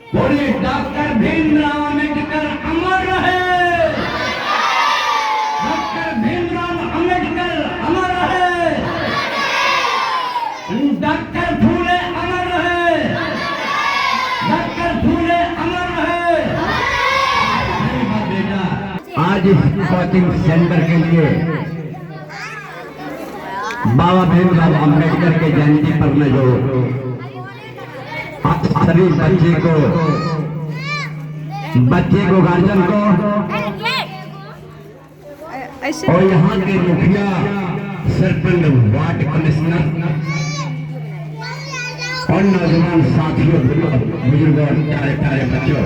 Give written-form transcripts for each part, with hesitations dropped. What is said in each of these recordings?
बोले डॉक्टर भीमराव अम्बेडकर अमर रहे। डॉक्टर भीमराव अम्बेडकर अमर रहे। डॉक्टर फूले अमर रहे। डॉक्टर फूले अमर रहे। बेटा आज इस कोचिंग सेंटर के लिए बाबा भीमराव अम्बेडकर के जयंती पर में जो सभी बच्चे को गार्जियन को और यहाँ के मुखिया सरपंच वार्ड कमिश्नर और नौजवान साथियों बुजुर्गों और प्यारे प्यारे बच्चों,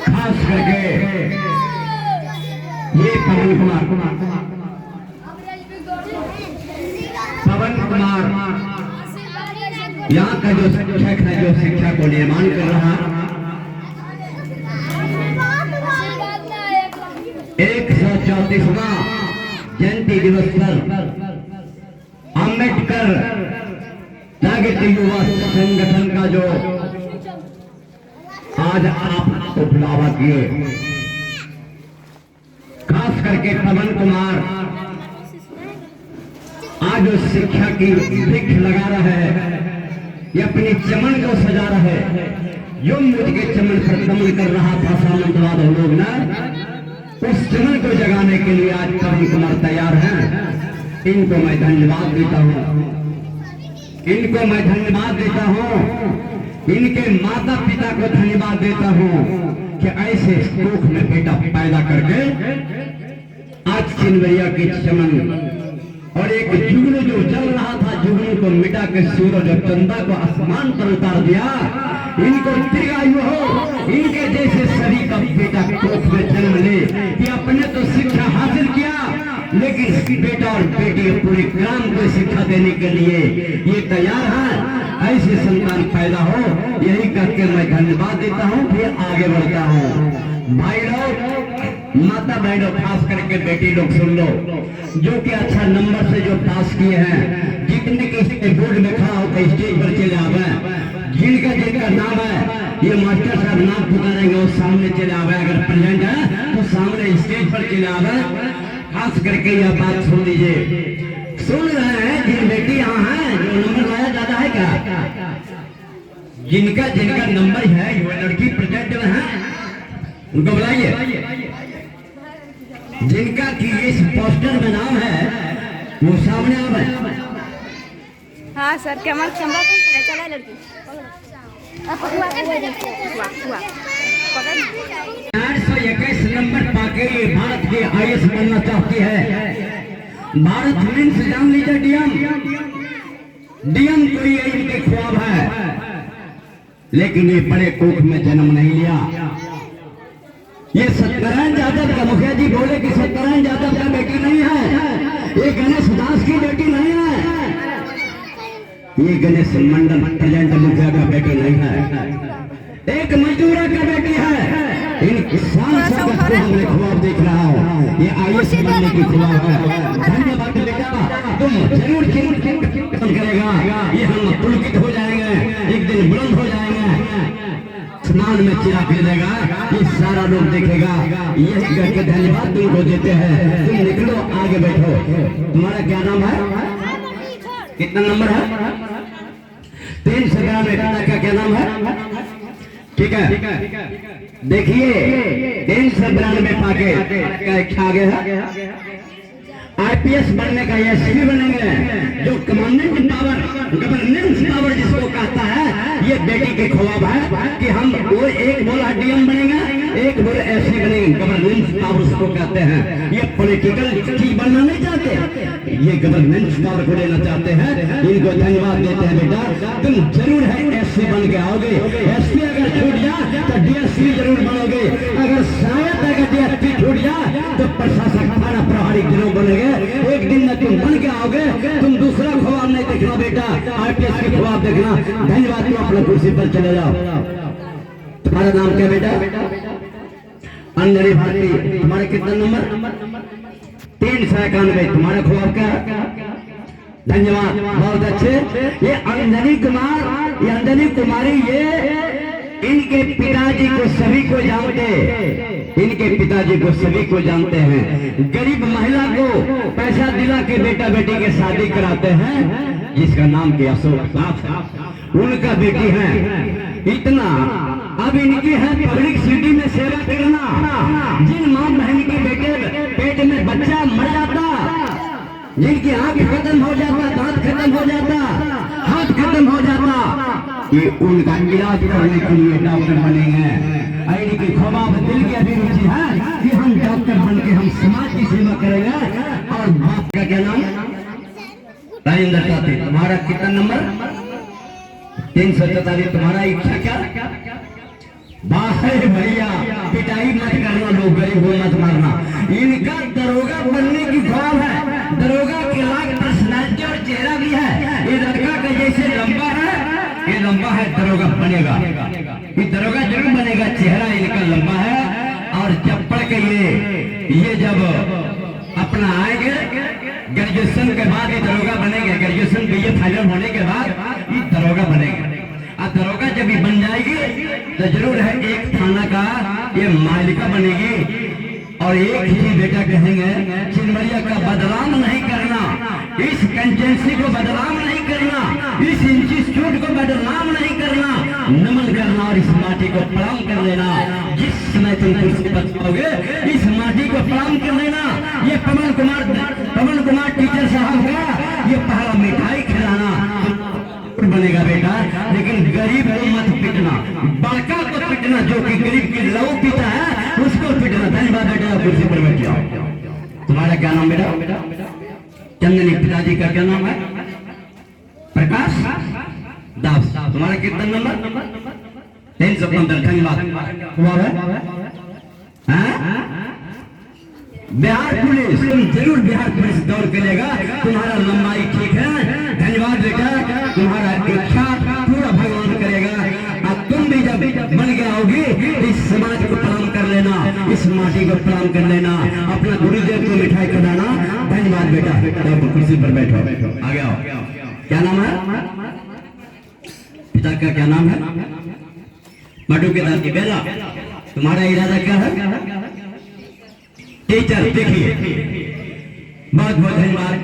खास करके ये पवन कुमार यहाँ का जो शिक्षक है, जो शिक्षा को निर्माण कर रहा, 134वां जयंती दिवस पर अम्बेडकर जागृति युवा संगठन का जो आज आप उपलावा किए, खास करके पवन कुमार आज जो शिक्षा की वृक्ष लगा रहा है, ये अपनी चमन को सजा रहा है। जो मुझ के चमन पर दमन कर रहा था सामंतवाद हम लोग ना, उस चमन को जगाने के लिए आज पवन कुमार तैयार हैं। इनको मैं धन्यवाद देता हूँ, इनको मैं धन्यवाद देता हूँ, इनके माता पिता को धन्यवाद देता हूँ कि ऐसे कोख में बेटा पैदा करके आज चिनवरिया की चमन और एक जुगनू जो जल रहा था, जुगनू को मिटा के सूरज और चंदा को आसमान पर उतार दिया। इनको दीर्घायु हो, इनके जैसे सभी का बेटा कोख में जन्म ले कि अपने तो शिक्षा हासिल किया, लेकिन बेटा और बेटी पूरे ग्राम को शिक्षा देने के लिए ये तैयार है। ऐसे संतान पैदा हो, यही करके मैं धन्यवाद देता हूँ, फिर आगे बढ़ता हूँ। भाई लोग, माता बहनों, खास करके बेटी लोग सुन लो, जो कि अच्छा नंबर से जो पास किए हैं, जितने के बोर्ड में खड़ा होकर स्टेज पर चले आवे, जिनका जिनका नाम है ये मास्टर साहब नाम पुकारेंगे, वो सामने चले आवे। अगर प्रेजेंट है तो सामने स्टेज पर चले आवे। खास करके यह बात सुन लीजिए, सुन रहे हैं जिन बेटी यहाँ है जो नंबर लाया ज्यादा है क्या, जिनका जिनका नंबर है, वो लड़की प्रेजेंट में है, उनको बुलाइए। जिनका की इस पोस्टर में नाम है वो सामने आवे। हाँ सर, कैमरा कैमरा चला लड़की 421 नंबर पाके ये भारत के आईएएस बनना चाहती है। भारत मीन्स जान लीजिए डीएम, डीएम तो ये इनके ख्वाब है, लेकिन ये बड़े कोख में जन्म नहीं लिया। ये सत्यनारायण यादव का, मुखिया जी बोले कि सत्यनारायण यादव का बेटी नहीं है, ये गणेश दास की बेटी नहीं है, ये गणेश मंडल प्रेजेंट मुखिया का बेटी नहीं है, एक मजदूरा का बेटी है। इन किसान सब को हमने ख्वाब देख रहा हूँ, ये आईएएस बनने की ख्वाब है। धन्यवाद बेटा, तुम जरूर खत्म करेगा, ये हम पुलकित हो जाएंगे, एक दिन बुलंद हो जाएंगे, आसमान में चिराग मिलेगा, ये सारा लोग देखेगा। यही करके धन्यवाद तुमको देते हैं। तुम निकलो, आगे बैठो। तुम्हारा क्या नाम है, कितना नंबर है? 392। पिता का क्या नाम है? ठीक है, देखिए 392 पाके क्या आगे है, आईपीएस बनने का, एसपी बनेंगे, जो कमांडेंट पावर, गवर्नेंस पावर जिसको कहता है, ये बेटी के ख्वाब है कि हम वो एक बोला डीएम बनेगा, एक बोले एसपी बनेंगे। गवर्नेंस पावर उसको कहते हैं। ये पॉलिटिकल चीज बनना नहीं चाहते, ये गवर्नेंस पावर को लेना चाहते हैं। इनको धन्यवाद देते हैं बेटा, तुम जरूर है एसपी बन के आओगे। एसपी अगर छूट जाए तो डीएसपी जरूर बनोगे, अगर शायद अगर डीएसपी छूट जाए तो प्रशासक थाना प्रभारी जरूर बनेंगे। एक दिन में तुम बन के आओगे, तुम दूसरा ख्वाब नहीं देखना बेटा, आईपीएस के ख्वाब देखना। धन्यवाद, तुम अपने कुर्सी पर चले जाओ। तुम्हारा नाम क्या बेटा? अंजलि भारती। तुम्हारा कितना नंबर? 391। तुम्हारा ख्वाब क्या? धन्यवाद, बहुत अच्छे। ये अंजनी कुमार, ये अंजनी कुमारी, ये इनके पिताजी को सभी को जानते, इनके पिताजी को सभी को जानते हैं। गरीब महिला को पैसा दिला के बेटा बेटी के शादी कराते हैं, जिसका नाम के अशोक साथ है, उनका बेटी है। इतना अब इनकी है पब्लिक सिटी में सेवा करना। जिन माँ बहन के बेटे पेट में बच्चा मर जाता, जिनकी आंख खत्म हो जाता, दांत खत्म हो जाता, हाथ खत्म हो जाता, ये उनका इलाज करने के लिए डॉक्टर बने हैं। इनकी ख्वाब दिल की अभिरुचि है कि हम डॉक्टर बन के हम समाज की सेवा करेंगे। और बाप का क्या नाम? राजेंद्र साथी। तुम्हारा कितना नंबर? 344। तुम्हारा इच्छा क्या? बाहर भैया पिटाई मत करना, लोग गरीब हो मत मारना। इनका दरोगा बनने की ख्वाब है। दरोगा के लाख पर्सनालिटी और चेहरा भी है। ये लड़का का जैसे लंबा है, ये लंबा है, दरोगा बनेगा, ये दरोगा जरूर बनेगा। चेहरा इनका लंबा है। और जब पढ़ के ये जब अपना आएंगे ग्रेजुएशन के बाद ये दरोगा बनेंगे। ग्रेजुएशन बीए फाइनल होने के बाद ये दरोगा बनेंगे। और दरोगा जब ये बन जाएगी तो जरूर है एक थाना का ये मालिका बनेगी। और एक ही बेटा कहेंगे, चिन्मरिया का बदनाम नहीं करना, इस कंटेंसी को बदनाम नहीं करना, इस इंस्टीट्यूट को बदनाम नहीं करना, नमन करना और इस माटी को प्रणाम कर लेना। जिस समय तुम कुर्सी पर पाओगे इस माटी को प्रणाम कर लेना। ये पवन कुमार टीचर साहब का ये पहला मिठाई खिलाना बनेगा बेटा। लेकिन गरीब को मत पिटना, बड़का को पिटना, जो कि गरीब की लहू पीता है उसको पिटना। धन्यवाद बेटा, कुर्सी पर बैठ जाओ। तुम्हारा क्या नाम बेटा? चंदनी। पिताजी का क्या नाम है? प्रकाश दास। तुम्हारा कितना नंबर? 315। धन्यवाद। तुम्हारा बिहार पुलिस, तुम जरूर बिहार पुलिस दौड़ के लेगा। तुम्हारा लंबाई ठीक है। धन्यवाद बेटा, तुम्हारा इच्छा पूरा भगवान करेगा। अब तुम भी जब बन गया होगी इस समाज को प्रणाम कर लेना, इस माटी को प्रणाम कर लेना, अपना गुरुदेव को मिठाई खिलाना। धन्यवाद बेटा, तो कुर्सी पर बैठो। आगे आओ। क्या नाम है? पिता का क्या नाम है? मटू के दादी बेला। तुम्हारा इरादा क्या है? टीचर। देखिए, बहुत बहुत धन्यवाद।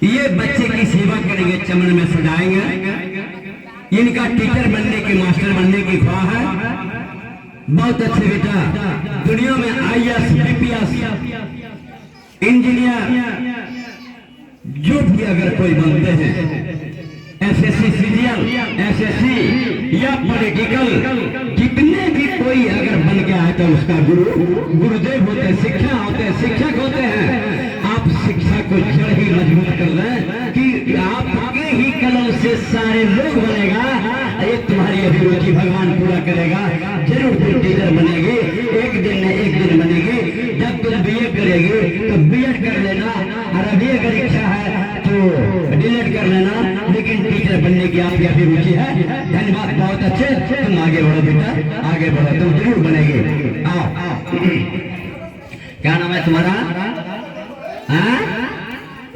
ये बच्चे की सेवा करेंगे, चमन में सजाएंगे। इनका टीचर बनने की, मास्टर बनने की ख्वाह है। बहुत अच्छे बेटा, दुनिया में IAS, BPS, इंजीनियर जो भी अगर कोई बनते हैं, SSC, CGL, SSC या पॉलिटिकल, जितने भी कोई अगर बन गया है तो उसका गुरुदेव होते हैं, शिक्षा होते हैं, शिक्षक होते हैं। आप शिक्षा को जड़ ही मजबूत कर रहे हैं कि आपके ही कलम से सारे लोग बनेगा। ये तुम्हारी अभिरुचि भगवान पूरा करेगा। जरूर तुम टीचर बनेगी, एक दिन न एक दिन बनेगी। जब तुम BA करेगी तो BEd कर लेना, और अभी अगर इच्छा है तो DELED कर लेना, लेकिन टीचर बनने की आपकी अभिरुचि है। धन्यवाद, बहुत अच्छे। तुम आगे बढ़ो बेटा, आगे बढ़ो, तुम जरूर बनेगी। आओ आओ। क्या नाम है तुम्हारा?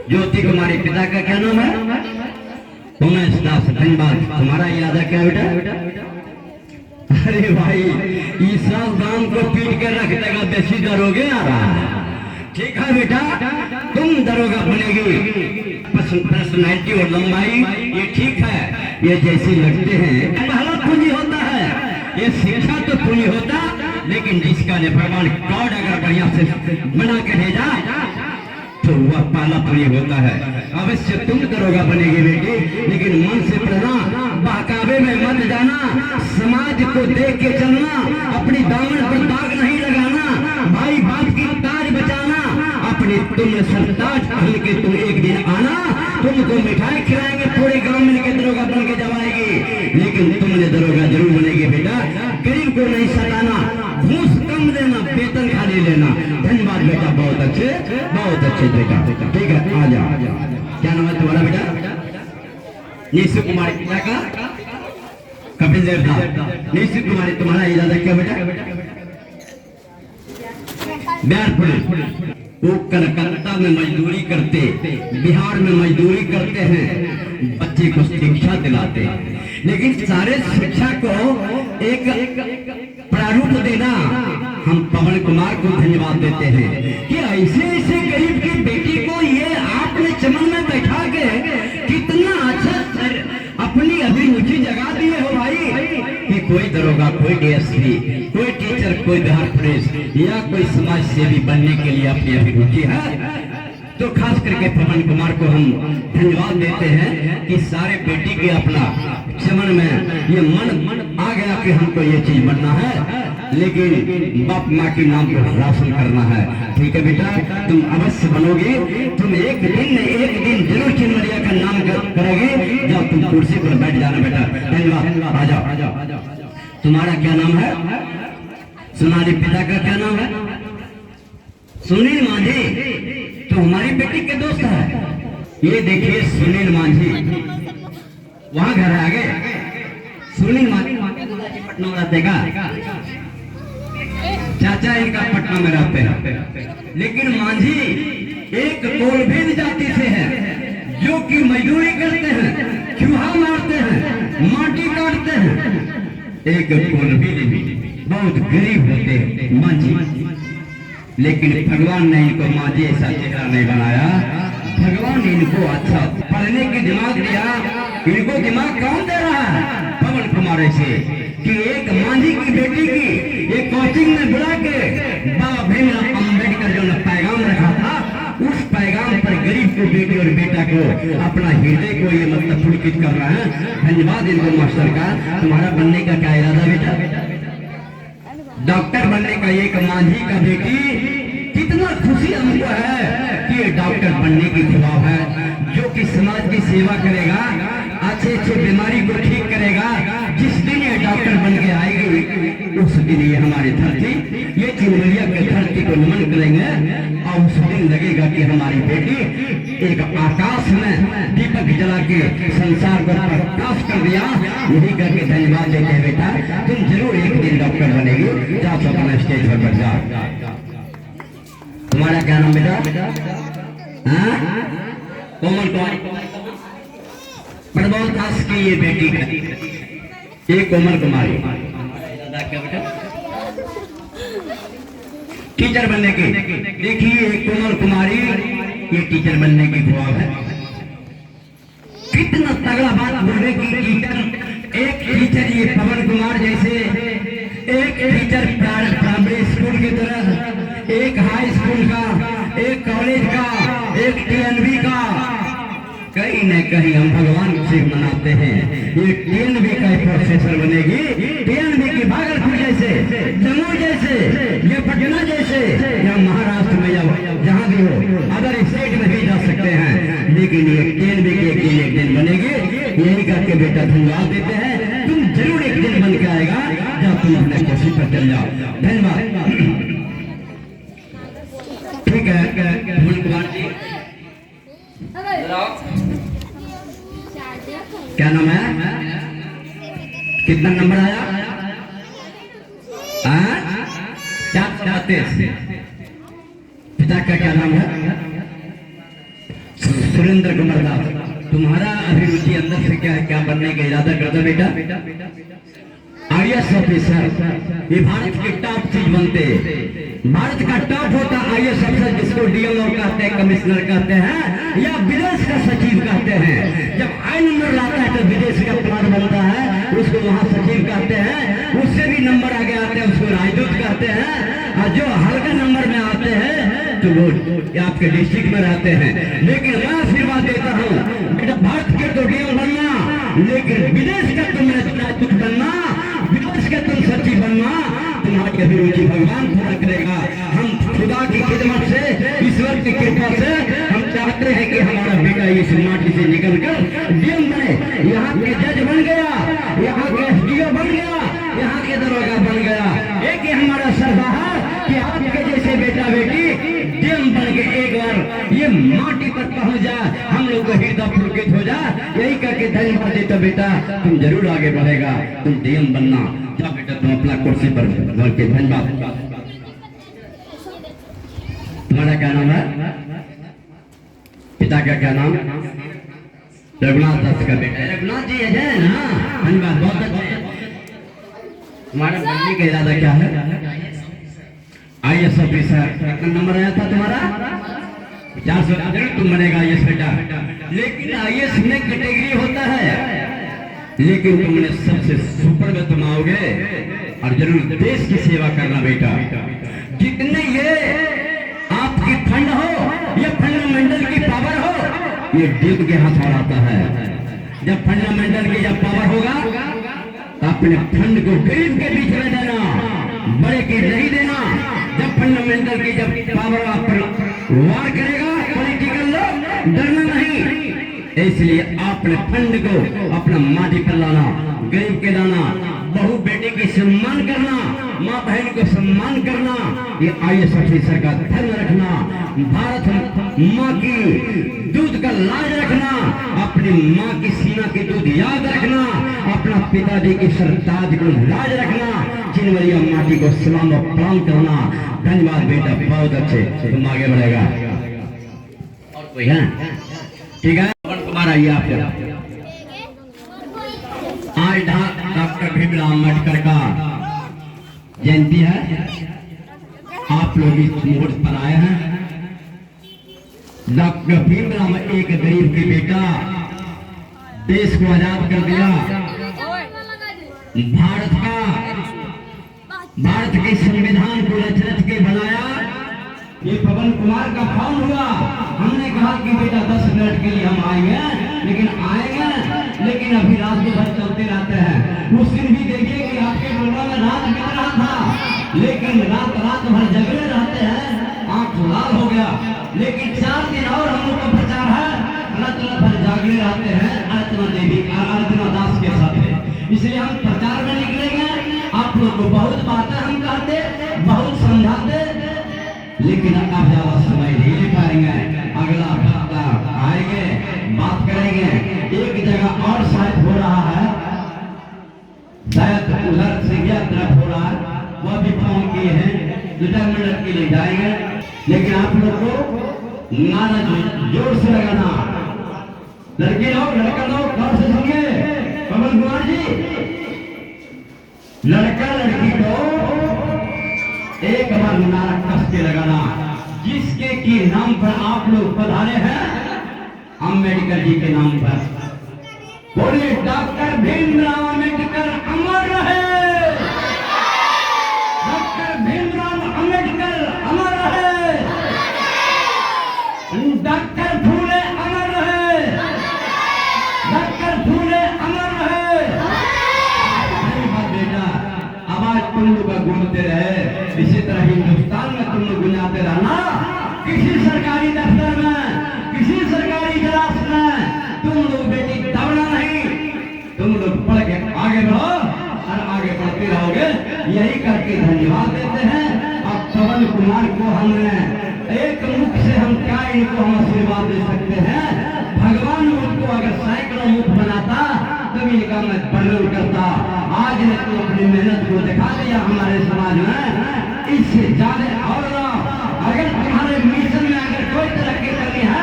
ज्योति कुमारी। पिता का क्या नाम है? उमेश दास। धन्यवाद। तुम्हारा इरादा क्या बेटा? अरे भाई, इस दाम को पीट कर रख देगा, बेसी दरोगे आ रहा है। ठीक है बेटा, तुम दरोगा बनेगी। पर्सनैलिटी और लंबाई ये ठीक है, ये जैसे लगते हैं। पहला पूंजी होता है, ये शिक्षा तो पूंजी होता, लेकिन जिसका ने भगवान गॉड अगर बढ़िया से बना के भेजा तो वह पहला पूंजी होता है। अवश्य तुम दरोगा बनेगी बेटी, लेकिन मन से पढ़ना, बहकावे में मत जाना, समाज को देख के चलना, अपनी दामन पर दाग नहीं लगाना, भाई बाप की ताज बचाना, अपनी तुम सरताज पहन के तुम एक दिन आना, तुमको मिठाई खिलाएंगे, पूरे गांव मिलकर दरोगा बन के जमाएगी। लेकिन तुमने दरोगा जरूर बनेगी बेटा। गरीब को नहीं सताना, घूस कम देना, वेतन खाली लेना। धन्यवाद बेटा, बहुत अच्छे बेटा। ठीक है, आ जाओ। क्या नाम है तुम्हारा बेटा? निशु कुमारी। पिता का? कपिल देव दास। निशु कुमारी। तुम्हारा इरादा क्या बेटा? बिहार पुलिस। वो कलकत्ता में मजदूरी करते, बिहार में मजदूरी करते हैं, बच्चे को शिक्षा दिलाते हैं। लेकिन सारे शिक्षा को एक प्रारूप देना हम पवन कुमार को धन्यवाद देते हैं कि ऐसे ऐसे गरीब की बेटी को ये आपने चमन में बैठा के कितना अच्छा अपनी अभिरुचि जगा दिए हो भाई कि कोई दरोगा, कोई डीएसपी, कोई टीचर, कोई बिहार पुलिस या कोई समाज सेवी बनने के लिए अपनी अभिरुचि है। तो खास करके पवन कुमार को हम धन्यवाद देते हैं कि सारे बेटी के अपना चमन में ये मन आ गया कि हमको ये चीज बनना है, लेकिन बाप माँ के नाम को रोशन करना है। ठीक है बेटा, तुम अवश्य बनोगे, तुम एक दिन जरूर चिन्मरिया का नाम करोगे। जाओ तुम कुर्सी पर बैठ जाना बेटा। धन्यवाद। आ जाओ। तुम्हारा क्या नाम है? सोनाली। पिता का क्या नाम है? सुनील मांझी। तो हमारी बेटी के दोस्त है। ये देखिए सुनील मांझी, वहां घर आ गए। सुनील मांझी पटना में रहते का, चाचा इनका पटना में रहते हैं। लेकिन मांझी एक कोलभेद जाति से है, जो कि मजदूरी करते हैं, चूहा मारते हैं, माटी काटते हैं। एक कोलभेद बहुत गरीब होते हैं मांझी। लेकिन भगवान ने इनको मांझी ऐसा चेहरा नहीं बनाया। भगवान इनको अच्छा पढ़ने की दिमाग दिया। इनको दिमाग कौन दे रहा है? पवन कुमार ऐसे कि एक मांझी की बेटी की एक कोचिंग में बुला के बाबा भीमराव अम्बेडकर जो ने पैगाम रखा था, उस पैगाम पर गरीब को, बेटी और बेटा को, अपना हृदय को ये मतलब पुलकित कर रहा है। धन्यवाद इनको मास्टर का। तुम्हारा बनने का क्या इरादा बेटा? डॉक्टर बनने का। एक मांझी का बेटी, कितना खुशी हमको है कि ये डॉक्टर बनने की ख्वाब है, जो कि समाज की सेवा करेगा, अच्छे बीमारी को ठीक करेगा। जिस दिन ये डॉक्टर बन के आएगी, उस दिन ये हमारी धरती, ये चिन्मरिया की धरती को नमन करेंगे। और उस दिन लगेगा कि हमारी बेटी एक आकाश में दीपक जला के संसार को प्रकाश कर दिया। यही करके धन्यवाद देते हैं बेटा। तुम जरूर एक दिन डॉक्टर बनेगी। जाओ तो अपना स्टेज पर बैठ जाओ। तुम्हारा क्या नाम बेटा? कोमल कुमारी। प्रबोध दास की ये बेटी है, ये कोमल कुमारी। क्या बेटा? टीचर बनने की। देखिए कोमल कुमारी, ये टीचर बनने की ख्वाब है। कितना तगड़ा बात बोले कि टीचर, एक टीचर ये पवन कुमार जैसे एक टीचर प्राइमरी स्कूल की तरह, एक हाई स्कूल का, एक कॉलेज का, एक टीएनबी का, कहीं न कहीं हम भगवान से मनाते हैं। ये टीएनबी का प्रोफेसर बनेगी। टीएनबी की भागलपुर जैसे, जम्मू जैसे, ये पटना जैसे, या महाराष्ट्र में, या जहाँ भी हो, अदर स्टेट में भी जा सकते हैं। लेकिन ये टीएनबी की एक दिन बनेगी। यही करके बेटा धन्यवाद देते हैं। तुम जरूर एक दिन बन के आएगा। जब तुम अपने कोशिश पर चल जाओ। धन्यवाद। ठीक है पवन कुमार जी, क्या नाम है? कितना नंबर आया? 434। पिता का क्या नाम है? सुरेंद्र कुमार दास। तुम्हारा अभिरुचि अंदर से क्या है? क्या बनने का इरादा करता बेटा? IAS officer. ये भारत के टॉप चीज बनते। भारत का टॉप होता आईएएस ऑफिसर, जिसको डीएलओ कहते हैं, कमिश्नर कहते हैं, या विदेश का सचिव कहते हैं। जब आई नंबर लाता है तो विदेश का प्लान बनता है, उसको वहां सचिव कहते हैं। उससे भी नंबर आगे आते हैं, उसको राजदूत कहते हैं। और जो हल्का नंबर में आते हैं तो वो आपके डिस्ट्रिक्ट में रहते हैं। लेकिन मैं आशीर्वाद देता हूँ बेटा, भारत के तो डीएम बनना, लेकिन विदेश का तुम राजदूत बनना, विदेश का तुम सचिव बनना। तुम्हारी अभिरुचि भगवान पूरा करेगा। हम खुदा की खिदमत से, ईश्वर की कृपा से हम चाहते हैं कि हमारा बेटा इस माटी से निकलकर डीएम बने। यहाँ के जज बन गया, यहाँ के एसडीओ बन गया, यहाँ के दरोगा बन गया। एक ही हमारा श्रद्धा है कि आपके जैसे बेटा बेटी डीएम बन के एक बार ये माटी पर पहुंच जाए, हम लोग को हृदय पुलकित हो जाए। यही करके धन्यवाद देता बेटा, तुम जरूर आगे बढ़ेगा। तुम डीएम बनना। जाओ बेटा तुम अपना कुर्सी पर बैठ के। धन्यवाद। तुम्हारा क्या नाम है? पिता का क्या नाम? रघुनाथ दास का बेटा रघुनाथ जी है ना? धन्यवाद, बहुत अच्छे। तुम्हारा बनने का इरादा क्या है? IAS officer. कितना नंबर आया था तुम्हारा? 50 तुम बनेगा IAS बेटा। लेकिन IAS में कैटेगरी होता है, लेकिन तुमने सबसे सुपर में तुम आओगे और जरूर देश की सेवा करना बेटा। जितने ये आपकी फंड हो, ये फंडामेंटल की पावर हो, ये ड्यूब के हाथ में आता है। जब फंडामेंटल की जब पावर होगा तो अपने फंड को गरीब के बीच में देना, बड़े की नहीं देना। जब फंडामेंटल की जब पावर आप पर वार करेगा पॉलिटिकल लोग, डरना नहीं। इसलिए अपने फंड को अपना माटी पर लाना, गरीब के लाना, बहू बेटे की सम्मान करना, माँ बहन को सम्मान करना, ये IAS ऑफिसर का धर्म रखना। भारत माँ की दूध का लाज रखना, अपनी माँ की सीना की दूध याद रखना, अपना पिताजी की सरताज को लाज रखना, चिन्हवरिया माटी को सलाम और प्रणाम करना। धन्यवाद बेटा, बहुत अच्छे, तुम आगे बढ़ेगा। और कोई है? ठीक है, तुम्हारा ये आप आज डॉक्टर भीमराव अम्बेडकर का जयंती है। आप लोग इस मुहूर्त पर आए हैं। डॉक्टर भीमराव एक गरीब की बेटा, देश को आजाद कर दिया। भारत के संविधान को रच के बनाया। ये पवन कुमार का फोन हुआ, हमने कहा कि बेटा 10 मिनट के लिए हम आएंगे, लेकिन अभी रात भर चलते रहते हैं। उस दिन भी देखिए कि आपके प्रोग्राम में रात बीत रहा था, लेकिन रात भर जगले रहते हैं, आंख लाल हो गया। लेकिन 4 दिन और हम लोग का प्रचार है, रात भर जागले रहते हैं अर्चना देवी अर्चना दास के साथ। इसलिए हम प्रचार में निकलेंगे। आप लोग को बहुत बातें हम कहते, बहुत समझाते, लेकिन आप ज्यादा समय नहीं ले पाएंगे। अगला हफ्ता आएंगे, बात करेंगे। एक जगह और शायद हो रहा है, शायद उधर सिंगिया तरफ हो रहा है, वह भी फोन किए हैं, 2 मिनट के लिए जाएंगे। लेकिन आप लोग को नारा जोर से लगाना। लड़के लोग, लड़का लोग गौर से सुनिए। पवन कुमार जी, लड़का लड़की को एक बार नारा कस के लगाना, जिसके की नाम पर आप लोग पधारे हैं, अम्बेडकर जी के नाम पर। बोले डॉक्टर भीमराव अम्बेडकर अमर रहे, डॉक्टर भीमराव अम्बेडकर अमर रहे, डॉक्टर फूले अमर रहे, डॉक्टर फूले अमर रहे। बेटा, आवाज तुम लोग का गूंजते रहे, इसी तरह हिंदुस्तान में तुम लोग गुंजाते रहना। किसी सरकारी दफ्तर में, किसी सरकारी क्लास में तुम लोग बेटी दबना नहीं। तुम लोग पढ़ के आगे बढ़ो और आगे बढ़ते रहोगे। यही करके धन्यवाद देते हैं। अब पवन कुमार को हमने एक मुख से हम क्या इनको हम आशीर्वाद दे सकते हैं? भगवान उनको अगर सैकड़ों मुख बनाता तब इनका मैं वर्णन करता। आज ने तो अपनी मेहनत को दिखा दिया हमारे समाज में। इससे ज्यादा और अगर तुम्हारे मिशन में अगर कोई तरक्की करनी है